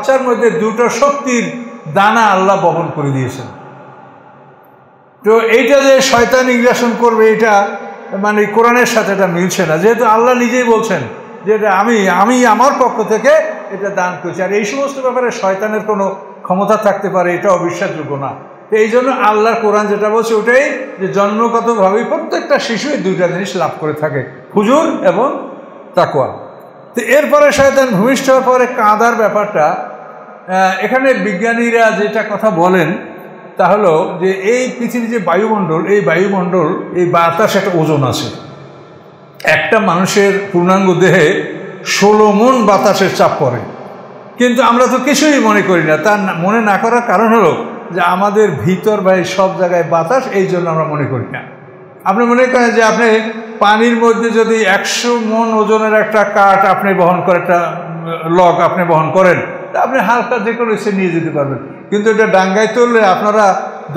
বাচ্চার মধ্যে দুটো শক্তির দানা আল্লাহ বহন করে দিয়েছেন। তো এইটা যে শয়তান ইংরেশন করবে, এটা মানে কোরআনের সাথে এটা মিলছে না, যেহেতু আল্লাহ নিজেই বলছেন যে এটা আমি আমার পক্ষ থেকে এটা দান করেছি। আর এই সমস্ত ব্যাপারে শয়তানের কোনো ক্ষমতা থাকতে পারে, এটা অবিশ্বাসযোগ্য না। তো এই জন্য আল্লাহর কোরআন যেটা বলছে ওটাই, যে জন্মগতভাবেই প্রত্যেকটা শিশু এই দুইটা জিনিস লাভ করে থাকে, ফুজুর এবং তাকওয়া। তো এরপরে শয়তান ভূমিষ্ঠ হওয়ার পরে কাঁদার ব্যাপারটা, এখানে বিজ্ঞানীরা যেটা কথা বলেন তা হলো যে এই পৃথিবীর যে বায়ুমণ্ডল, এই বাতাস একটা ওজন আছে। একটা মানুষের পূর্ণাঙ্গ দেহে 16 মণ বাতাসের চাপ পড়ে, কিন্তু আমরা তো কিছুই মনে করি না। তার মনে না করার কারণ হলো যে আমাদের ভিতর বা সব জায়গায় বাতাস, এই জন্য আমরা মনে করি না। আপনি মনে করেন যে আপনি পানির মধ্যে যদি 100 মণ ওজনের একটা কাঠ আপনি বহন করেন, একটা লগ আপনি বহন করেন, তা আপনি হালকা যে কোনো সে নিয়ে যেতে পারবেন, কিন্তু এটা ডাঙ্গায় তুললে আপনারা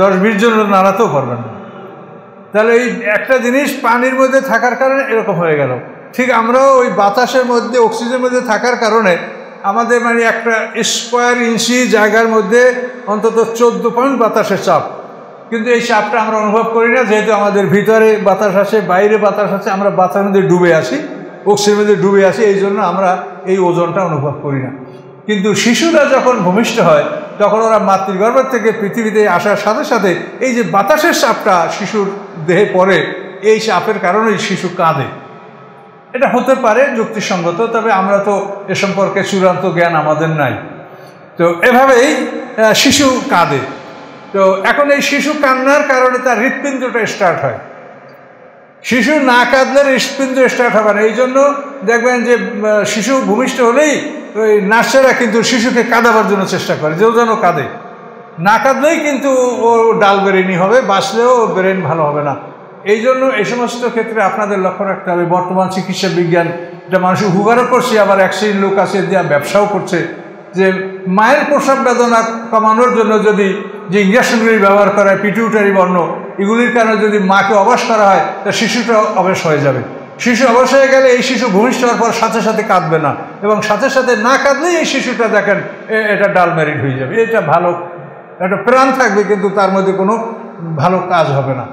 10-20 জন নাড়াতেও পারবেন না। তাহলে এই একটা জিনিস পানির মধ্যে থাকার কারণে এরকম হয়ে গেল। ঠিক আমরাও ওই বাতাসের মধ্যে, অক্সিজেনের মধ্যে থাকার কারণে আমাদের মানে একটা স্কোয়ার ইঞ্চি জায়গার মধ্যে অন্তত 14 পয়েন্ট বাতাসের চাপ, কিন্তু এই চাপটা আমরা অনুভব করি না, যেহেতু আমাদের ভিতরে বাতাস আছে, বাইরে বাতাস আছে, আমরা বাতাসের মধ্যে ডুবে আছি, অক্সিজেনের মধ্যে ডুবে আছি, এই জন্য আমরা এই ওজনটা অনুভব করি না। কিন্তু শিশুরা যখন ভূমিষ্ঠ হয় তখন ওরা মাতৃগর্ভ থেকে পৃথিবীতে আসার সাথে সাথে এই যে বাতাসের চাপটা শিশুর দেহে পড়ে, এই চাপের কারণেই শিশু কাঁদে। এটা হতে পারে যুক্তিসঙ্গত, তবে আমরা তো এ সম্পর্কে চূড়ান্ত জ্ঞান আমাদের নাই। তো এভাবেই শিশু কাঁদে। তো এখন এই শিশু কান্নার কারণে তার হৃৎপিণ্ডটা স্টার্ট হয়। শিশু না কাঁদলে হৃৎপিণ্ড স্টার্ট হবে না। এই জন্য দেখবেন যে শিশু ভূমিষ্ঠ হলেই ওই নার্সেরা কিন্তু শিশুকে কাঁদাবার জন্য চেষ্টা করে, যেন কাঁদে। না কাঁদলেই কিন্তু ও ডাল ব্রেনই হবে, বাঁচলেও ওর ব্রেন ভালো হবে না। এই জন্য এই সমস্ত ক্ষেত্রে আপনাদের লক্ষ্য রাখতে হবে। বর্তমান চিকিৎসা বিজ্ঞান এটা মানুষ উপকারও করছে, আবার এক শ্রেণীর লোক আছে যা ব্যবসাও করছে, যে মায়ের প্রসব বেদনা কমানোর জন্য যদি যে ইঞ্জেকশনগুলি ব্যবহার করা হয়, পিটিউটারি বর্ণ, এগুলির কারণে যদি মাকে অবশ করা হয় তা শিশুটা অবশ হয়ে যাবে। শিশু অবশ হয়ে গেলে এই শিশু ভূমিষ্ঠ হওয়ার পর সাথে সাথে কাঁদবে না, এবং সাথে সাথে না কাঁদলেই এই শিশুটা দেখেন এটা ডাল ম্যারিড হয়ে যাবে। এটা ভালো, একটা প্রাণ থাকবে, কিন্তু তার মধ্যে কোনো ভালো কাজ হবে না।